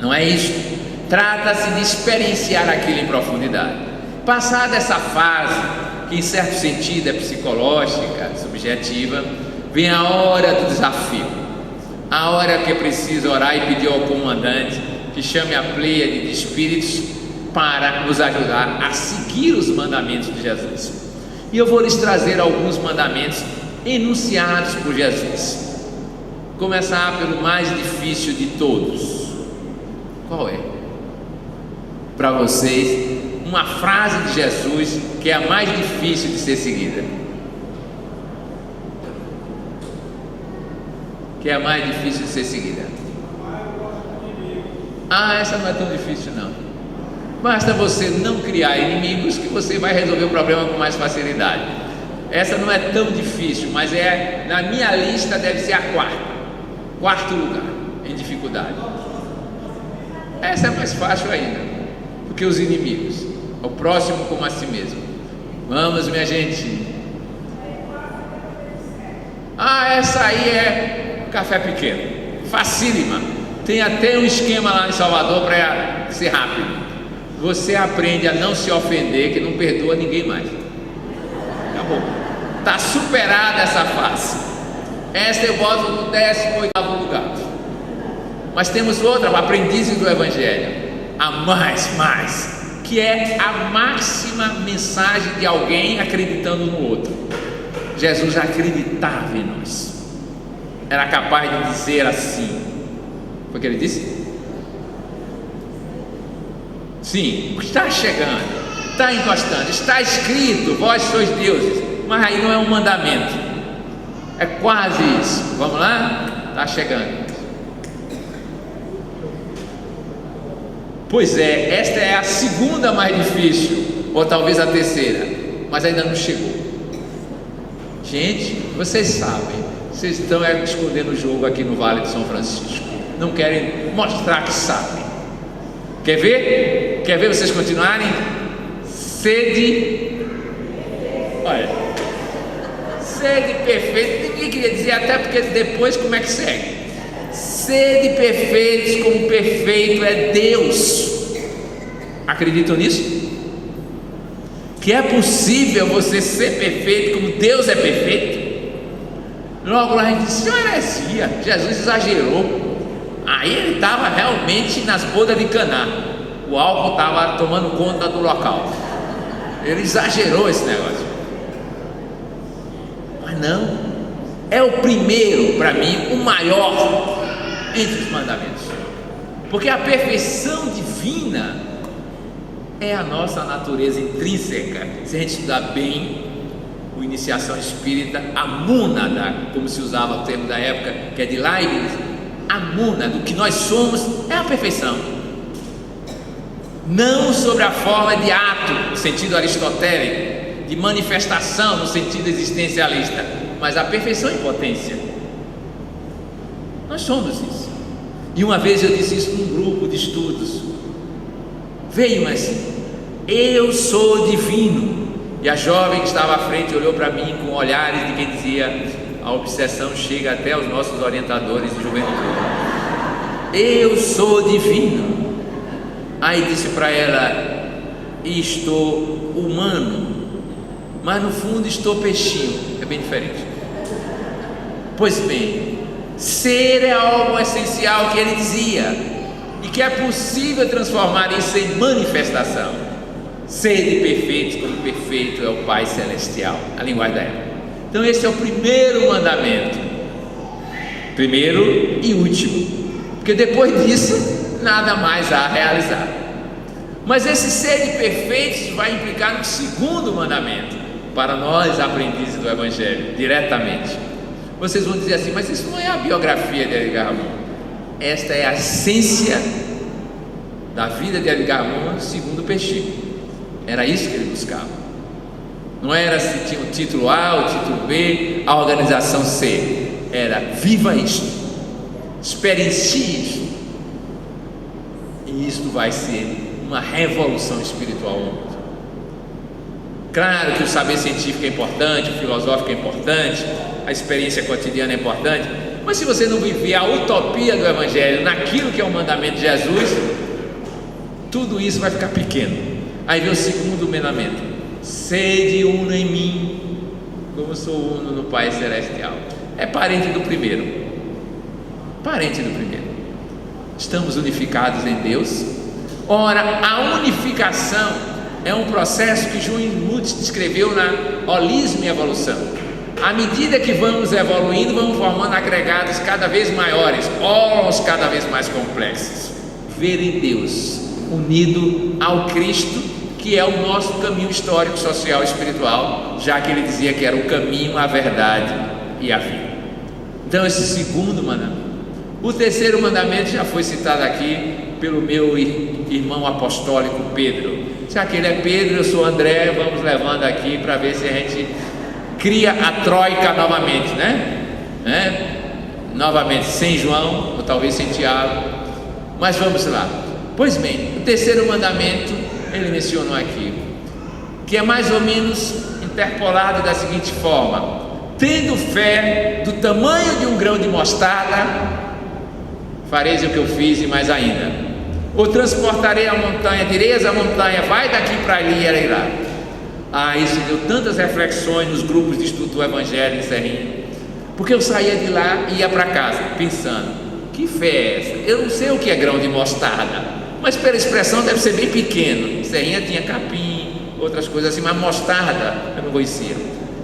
Não é isso. Trata-se de experienciar aquilo em profundidade. Passada essa fase, que em certo sentido é psicológica, subjetiva, vem a hora do desafio. A hora que é preciso orar e pedir ao comandante que chame a pleiade de espíritos para nos ajudar a seguir os mandamentos de Jesus. E eu vou lhes trazer alguns mandamentos enunciados por Jesus. Começar pelo mais difícil de todos. Qual é? Para vocês, uma frase de Jesus que é a mais difícil de ser seguida. Que é a mais difícil de ser seguida. Essa não é tão difícil não. Basta você não criar inimigos que você vai resolver o problema com mais facilidade. Essa não é tão difícil, mas na minha lista deve ser a quarto lugar em dificuldade. Essa é mais fácil ainda do que os inimigos. O próximo como a si mesmo. Vamos, minha gente. Essa aí é café pequeno, facílima. Tem até um esquema lá em Salvador para ser rápido. Você aprende a não se ofender, que não perdoa ninguém mais. Acabou. Está superada essa fase. Essa eu boto no 18º lugar. Mas temos outra, aprendizes do Evangelho, a mais, que é a máxima mensagem de alguém acreditando no outro. Jesus acreditava em nós. Era capaz de dizer assim. Foi o que ele disse? Sim, está chegando, está encostando, está escrito, vós sois deuses. Mas aí não é um mandamento, é quase isso. Vamos lá? Está chegando. Pois é, esta é a segunda mais difícil, ou talvez a terceira, mas ainda não chegou. Gente, vocês sabem, vocês estão escondendo o jogo aqui no Vale de São Francisco. Não querem mostrar que sabem. Quer ver? Quer ver vocês continuarem? Sede. Olha. Sede perfeita. Ninguém queria dizer, até porque depois como é que segue? Sede perfeitos como perfeito é Deus. Acreditam nisso? Que é possível você ser perfeito como Deus é perfeito? Logo lá a gente disse, isso é uma heresia. Jesus exagerou. Aí ele estava realmente nas bodas de Caná. O álcool estava tomando conta do local. Ele exagerou esse negócio. Mas não. É o primeiro, para mim, o maior entre os mandamentos. Porque a perfeição divina é a nossa natureza intrínseca. Se a gente estudar bem o Iniciação Espírita, a mônada, como se usava o termo da época, que é de Leibniz, a mônada, do que nós somos, é a perfeição. Não sobre a forma de ato, no sentido aristotélico, de manifestação, no sentido existencialista, mas a perfeição em potência. Nós somos isso. E uma vez eu disse isso num grupo de estudos. Veio assim, eu sou divino. E a jovem que estava à frente olhou para mim com olhares de quem dizia: a obsessão chega até os nossos orientadores de juventude. Eu sou divino. Aí disse para ela: estou humano, mas no fundo estou peixinho. É bem diferente. Pois bem, ser é algo essencial que ele dizia, e que é possível transformar isso em manifestação. Sede perfeitos como perfeito é o Pai Celestial, a linguagem da época. Então esse é o primeiro mandamento, primeiro e último, porque depois disso nada mais há a realizar. Mas esse sede perfeitos vai implicar no segundo mandamento, para nós aprendizes do Evangelho, diretamente. Vocês vão dizer assim, mas isso não é a biografia de Edgar Morin. Esta é a essência da vida de Edgar Morin segundo Pechingo. Era isso que ele buscava. Não era se tinha o título A, o título B, a organização C. Era viva isto, experiencie isto, e isto vai ser uma revolução espiritual ao mundo. Claro que o saber científico é importante, o filosófico é importante, a experiência cotidiana é importante, Mas se você não viver a utopia do Evangelho naquilo que é o mandamento de Jesus, tudo isso vai ficar pequeno. Aí vem o segundo mandamento: sede uno em mim, como sou uno no Pai Celestial. É parente do primeiro. Parente do primeiro. Estamos unificados em Deus. Ora, a unificação é um processo que João Smuts descreveu na Holismo e Evolução. À medida que vamos evoluindo, vamos formando agregados cada vez maiores, órgãos cada vez mais complexos. Ver em Deus unido ao Cristo, que é o nosso caminho histórico, social e espiritual, já que ele dizia que era o caminho, a verdade e a vida. Então, esse segundo mandamento. O terceiro mandamento já foi citado aqui pelo meu irmão apostólico Pedro. Já que ele é Pedro, eu sou André, vamos levando aqui para ver se a gente cria a troika novamente, novamente, sem João, ou talvez sem Tiago, mas vamos lá. Pois bem, o terceiro mandamento, ele mencionou aqui, que é mais ou menos interpolado da seguinte forma: tendo fé do tamanho de um grão de mostarda, fareis o que eu fiz e mais ainda, ou transportarei a montanha, direis a montanha, vai daqui para ali e ela irá. Isso deu tantas reflexões nos grupos de estudo do Evangelho em Serrinha, porque eu saía de lá e ia para casa pensando: que fé é essa? Eu não sei o que é grão de mostarda, mas pela expressão deve ser bem pequeno. Serrinha tinha capim, outras coisas assim, mas mostarda eu não conhecia.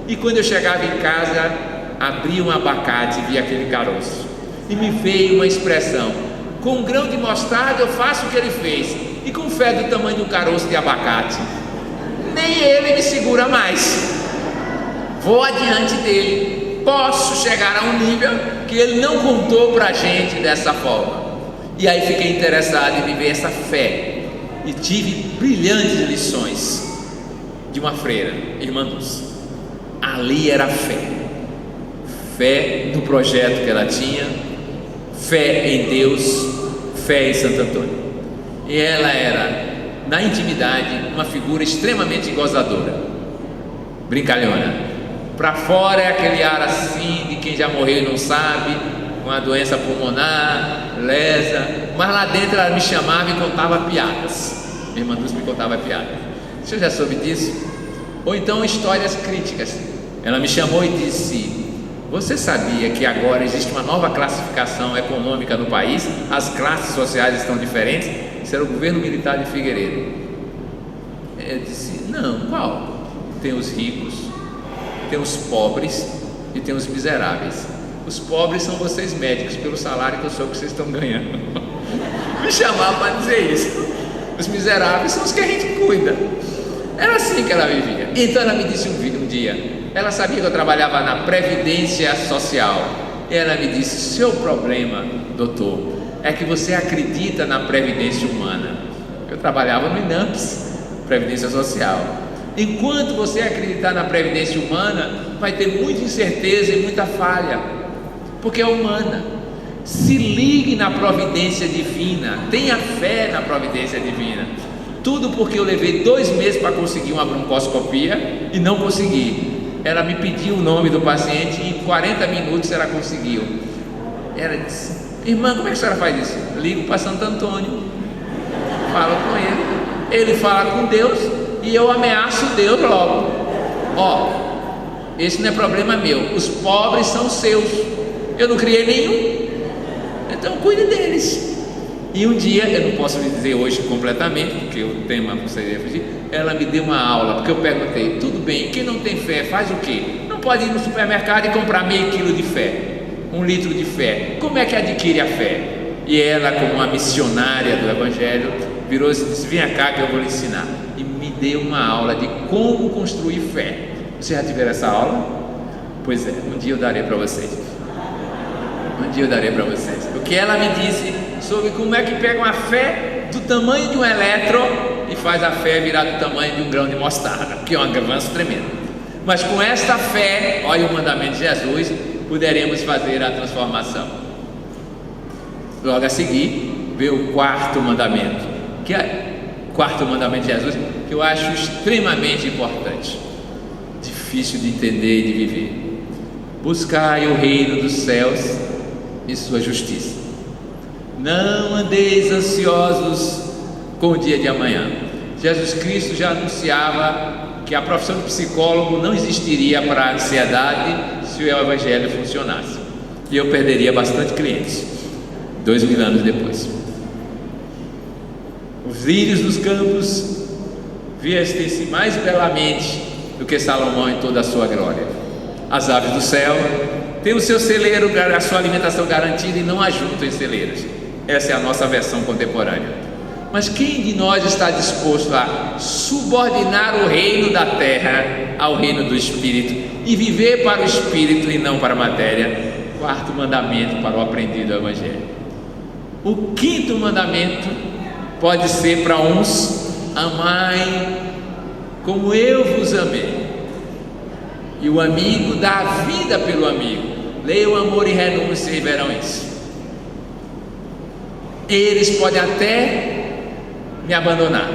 E quando eu chegava em casa, abria um abacate e via aquele caroço, e me veio uma expressão: com um grão de mostarda eu faço o que ele fez, e com fé do tamanho de um caroço de abacate, nem ele me segura mais. Vou adiante dele, posso chegar a um nível que ele não contou para a gente dessa forma. E aí fiquei interessado em viver essa fé, e tive brilhantes lições de uma freira, irmã Dulce. Ali era fé no projeto que ela tinha, fé em Deus, fé em Santo Antônio. E ela era, na intimidade, uma figura extremamente gozadora, brincalhona. Para fora é aquele ar assim de quem já morreu e não sabe, com a doença pulmonar, lesa, mas lá dentro ela me chamava e contava piadas. Minha irmã Dulce me contava piadas. Você já soube disso? Ou então histórias críticas. Ela me chamou e disse: você sabia que agora existe uma nova classificação econômica no país? As classes sociais estão diferentes? Isso era o governo militar de Figueiredo. Eu disse: não, qual? Tem os ricos, tem os pobres e tem os miseráveis. Os pobres são vocês médicos, pelo salário que eu soube que vocês estão ganhando. Me chamava para dizer isso. Os miseráveis são os que a gente cuida. Era assim que ela vivia. Então ela me disse um dia, ela sabia que eu trabalhava na Previdência Social, e ela me disse: seu problema, doutor, é que você acredita na Previdência Humana. Eu trabalhava no INAMPS, Previdência Social. Enquanto você acreditar na Previdência Humana, vai ter muita incerteza e muita falha, porque é humana. Se ligue na providência divina, tenha fé na providência divina. Tudo porque eu levei 2 meses para conseguir uma broncoscopia e não consegui. Ela me pediu o nome do paciente e em 40 minutos ela conseguiu. Ela disse: irmã, como é que a senhora faz isso? Eu ligo para Santo Antônio, falo com ele fala com Deus e eu ameaço Deus logo. Esse não é problema meu, os pobres são seus, eu não criei nenhum, então cuide deles. E um dia, eu não posso lhe dizer hoje completamente, porque o tema seria fugir, ela me deu uma aula, porque eu perguntei: tudo bem, quem não tem fé faz o quê? Não pode ir no supermercado e comprar meio quilo de fé, 1 litro de fé. Como é que adquire a fé? E ela, como uma missionária do Evangelho, virou-se e disse: venha cá que eu vou lhe ensinar. E me deu uma aula de como construir fé. Vocês já tiveram essa aula? Pois é, um dia eu darei para vocês. O que ela me disse sobre como é que pega uma fé do tamanho de um elétron e faz a fé virar do tamanho de um grão de mostarda, que é um avanço tremendo. Mas com esta fé, olha o mandamento de Jesus, poderemos fazer a transformação. Logo a seguir veio o 4º mandamento, que é o 4º mandamento de Jesus, que eu acho extremamente importante, difícil de entender e de viver. Buscai o reino dos céus em sua justiça. Não andeis ansiosos com o dia de amanhã. Jesus Cristo já anunciava que a profissão de psicólogo não existiria para a ansiedade se o evangelho funcionasse, e eu perderia bastante clientes 2000 anos depois. Os lírios dos campos vestem-se mais belamente do que Salomão em toda a sua glória. As aves do céu têm o seu celeiro, a sua alimentação garantida, e não ajuntam em celeiros. Essa é a nossa versão contemporânea. Mas quem de nós está disposto a subordinar o reino da terra ao reino do Espírito e viver para o Espírito e não para a matéria? Quarto mandamento para o aprendido do Evangelho. O quinto mandamento pode ser para uns: amai como eu vos amei. E o amigo dá a vida pelo amigo. Leiam Amor e Renúncia e verão isso. Eles podem até me abandonar,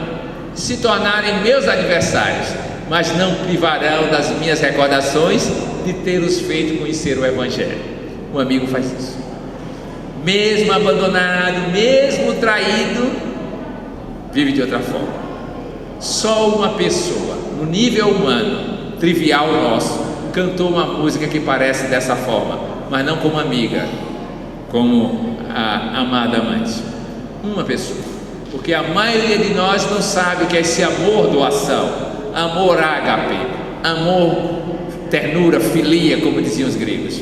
se tornarem meus adversários, mas não privarão das minhas recordações de ter-os feito conhecer o Evangelho. O amigo faz isso. Mesmo abandonado, mesmo traído, vive de outra forma. Só uma pessoa, no nível humano, trivial nosso, cantou uma música que parece dessa forma, mas não como amiga, como a amada amante. Uma pessoa. Porque a maioria de nós não sabe o que é esse amor doação, amor ágape, amor ternura, filia, como diziam os gregos.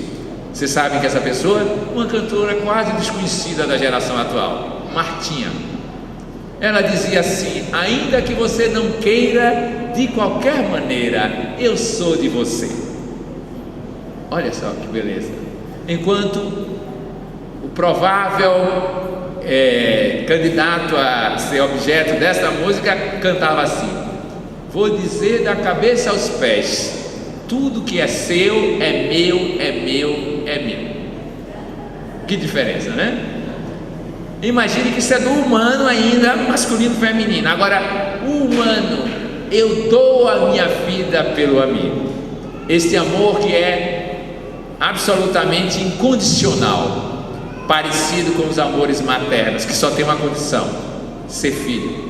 Vocês sabem que essa pessoa, uma cantora quase desconhecida da geração atual, Martinha, ela dizia assim: ainda que você não queira, de qualquer maneira eu sou de você. Olha só que beleza. Enquanto o provável candidato a ser objeto dessa música cantava assim: vou dizer da cabeça aos pés, tudo que é seu é meu, é meu, é meu. Que diferença, né? Imagine que isso é do humano ainda, masculino e feminino. Agora, o humano, eu dou a minha vida pelo amigo. Este amor que é absolutamente incondicional, parecido com os amores maternos, que só tem uma condição: ser filho.